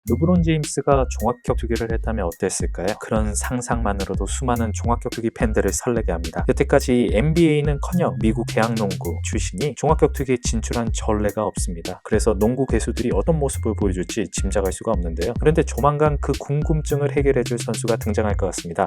르브론 제임스가 종합격투기를 했다면 어땠을까요? 그런 상상만으로도 수많은 종합격투기 팬들을 설레게 합니다. 여태까지 NBA는커녕 미국 대학농구 출신이 종합격투기에 진출한 전례가 없습니다. 그래서 농구 괴수들이 어떤 모습을 보여줄지 짐작할 수가 없는데요. 그런데 조만간 그 궁금증을 해결해줄 선수가 등장할 것 같습니다.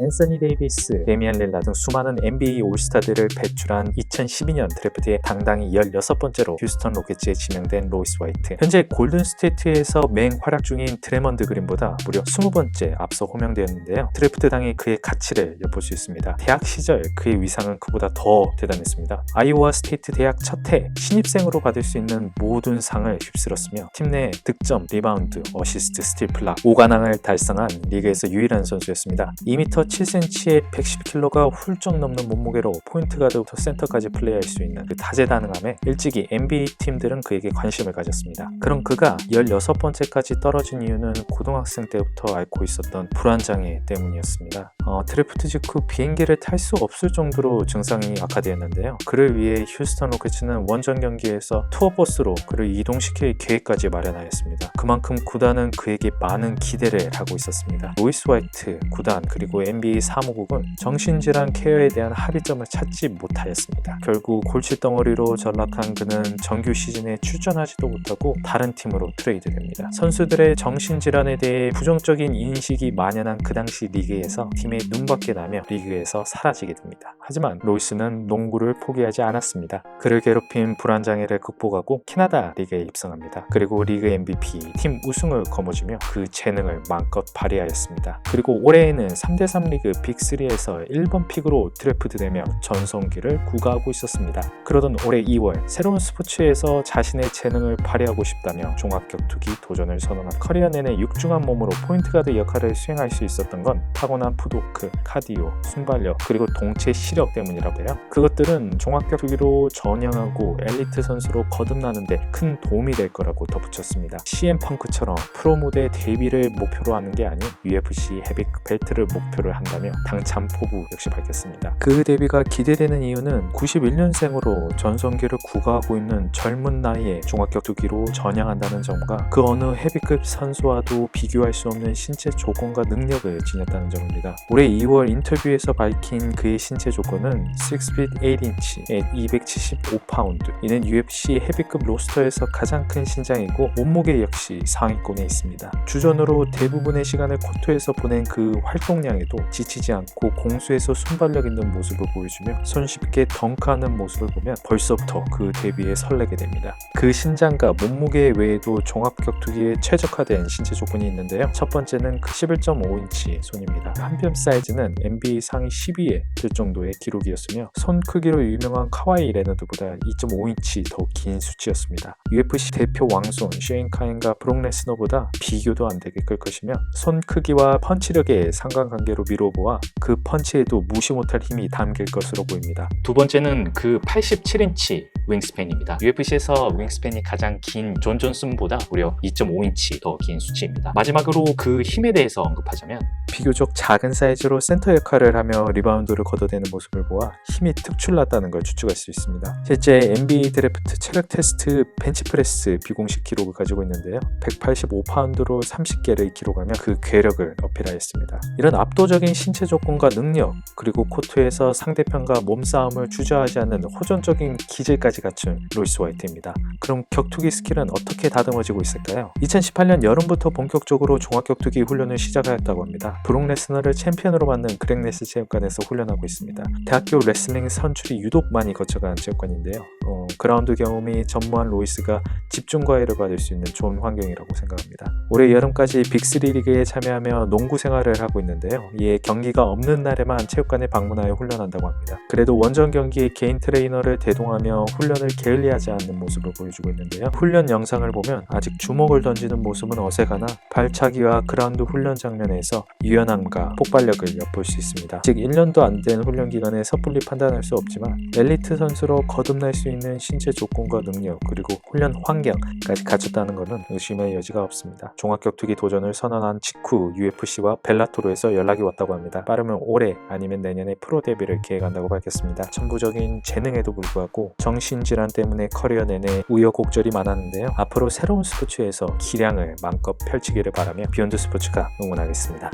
앤서니 데이비스, 데미안 릴라 등 수많은 NBA 올스타들을 배출한 2012년 드래프트에 당당히 16번째로 휴스턴 로켓츠에 지명된 로이스 화이트. 현재 골든스테이트에서 맹활약 중인 드래먼드 그린보다 무려 20번째 앞서 호명되었는데요. 드래프트 당의 그의 가치를 엿볼 수 있습니다. 대학 시절 그의 위상은 그보다 더 대단했습니다. 아이오와 스테이트 대학 첫해 신입생으로 받을 수 있는 모든 상을 휩쓸었으며 팀 내 득점, 리바운드, 어시스트, 스틸, 블락 5관왕을 달성한 리그에서 유일한 선수였습니다. 2m 7cm의 110kg가 훌쩍 넘는 몸무게로 포인트 가드부터 센터까지 플레이할 수 있는 그 다재다능함에 일찍이 NBA 팀들은 그에게 관심을 가졌습니다. 그럼 그가 16번째까지 떨어진 이유는 고등학생 때부터 앓고 있었던 불안장애 때문이었습니다. 드래프트 직후 비행기를 탈 수 없을 정도로 증상이 악화되었는데요. 그를 위해 휴스턴 로켓츠는 원정 경기에서 투어버스로 그를 이동시킬 계획까지 마련하였습니다. 그만큼 구단은 그에게 많은 기대를 하고 있었습니다. 로이스 화이트, 구단 그리고 NBA 사무국은 정신질환 케어에 대한 합의점을 찾지 못하였습니다. 결국 골칫덩어리로 전락한 그는 정규 시즌에 출전하지도 못하고 다른 팀으로 트레이드됩니다. 선수들의 정신질환에 대해 부정적인 인식이 만연한 그 당시 리그에서 팀의 눈밖에 나며 리그에서 사라지게 됩니다. 하지만 로이스는 농구를 포기하지 않았습니다. 그를 괴롭힌 불안장애를 극복하고 캐나다 리그에 입성합니다. 그리고 리그 MVP, 팀 우승을 거머쥐며 그 재능을 마음껏 발휘하였습니다. 그리고 올해에는 3대3 리그 빅3에서 1번 픽으로 드래프트되며 전성기를 구가하고 있었습니다. 그러던 올해 2월 새로운 스포츠에서 자신의 재능을 발휘하고 싶다며 종합격투기 도전을 선언한 커리어 내내 육중한 몸으로 포인트 가드 역할을 수행할 수 있었던 건 타고난 푸드워크, 카디오, 순발력 그리고 동체 시력 때문이라고 해요. 그것들은 종합격투기로 전향하고 엘리트 선수로 거듭나는데 큰 도움이 될 거라고 덧붙였습니다. CM 펑크처럼 프로 무대 데뷔를 목표로 하는 게 아닌 UFC 헤비 벨트를 목표를 한다며 당찬 포부 역시 밝혔습니다. 그 데뷔가 기대되는 이유는 91년생으로 전성기를 구가하고 있는 젊은 나이에 종합격투기로 전향한다는 점과 그 어느 헤비급 선수와도 비교할 수 없는 신체 조건과 능력을 지녔다는 점입니다. 올해 2월 인터뷰에서 밝힌 그의 신체 조건은 6feet 8inch에 275파운드. 이는 UFC 헤비급 로스터에서 가장 큰 신장이고 몸무게 역시 상위권에 있습니다. 주전으로 대부분의 시간을 코트에서 보낸 그 활동량에도 지치지 않고 공수에서 순발력 있는 모습을 보여주며 손쉽게 덩크하는 모습을 보면 벌써부터 그 데뷔에 설레게 됩니다. 그 신장과 몸무게 외에도 종합격투기에 최적화된 신체 조건이 있는데요. 첫 번째는 11.5인치 손입니다. 한뼘 사이즈는 NBA 상위 10위에 들 정도의 기록이었으며 손 크기로 유명한 카와이 레너드보다 2.5인치 더 긴 수치였습니다. UFC 대표 왕손 쉐인 카인과 브록 레스너보다 비교도 안 되게 클 것이며 손 크기와 펀치력의 상관관계로 미뤄보아 그 펀치에도 무시 못할 힘이 담길 것으로 보입니다. 두 번째는 그 87인치 윙스팬입니다. UFC에서 윙스팬이 가장 긴 존 존슨보다 무려 2.5인치 더 긴 수치입니다. 마지막으로 그 힘에 대해서 언급하자면 비교적 작은 사이즈로 센터 역할을 하며 리바운드를 걷어내는 모습을 보아 힘이 특출났다는 걸 추측할 수 있습니다. 실제 NBA 드래프트 체력 테스트 벤치프레스 비공식 기록을 가지고 있는데요. 185파운드로 30개를 기록하며 그 괴력을 어필하였습니다. 이런 압도적인 신체 조건과 능력, 그리고 코트에서 상대편과 몸싸움을 주저하지 않는 호전적인 기질까지 갖춘 로이스 화이트입니다. 그럼 격투기 스킬은 어떻게 다듬어지고 있을까요? 2018년 여름부터 본격적으로 종합격투기 훈련을 시작하였다고 합니다. 브록 레스너를 챔피언으로 만든 그렉 네스 체육관에서 훈련하고 있습니다. 대학교 레슬링 선출이 유독 많이 거쳐간 체육관인데요. 그라운드 경험이 전무한 로이스가 집중 과외를 받을 수 있는 좋은 환경이라고 생각합니다. 올해 여름까지 빅3 리그에 참여하며 농구 생활을 하고 있는데요. 이에 경기가 없는 날에만 체육관에 방문하여 훈련한다고 합니다. 그래도 원정 경기에 개인 트레이너를 대동하며 훈련을 게을리하지 않는 모습을 보여주고 있는데요. 훈련 영상을 보면 아직 주먹을 던지는 모습은 어색하나 발차기와 그라운드 훈련 장면에서 유연함과 폭발력을 엿볼 수 있습니다. 아직 1년도 안 된 훈련 기간에 섣불리 판단할 수 없지만 엘리트 선수로 거듭날 수 있는 신체 조건과 능력 그리고 훈련 환경 환경까지 갖췄다는 것은 의심의 여지가 없습니다. 종합격투기 도전을 선언한 직후 UFC와 벨라토르에서 연락이 왔다고 합니다. 빠르면 올해 아니면 내년에 프로 데뷔를 계획한다고 밝혔습니다. 천부적인 재능에도 불구하고 정신질환 때문에 커리어 내내 우여곡절이 많았는데요. 앞으로 새로운 스포츠에서 기량을 마음껏 펼치기를 바라며 비욘드 스포츠가 응원하겠습니다.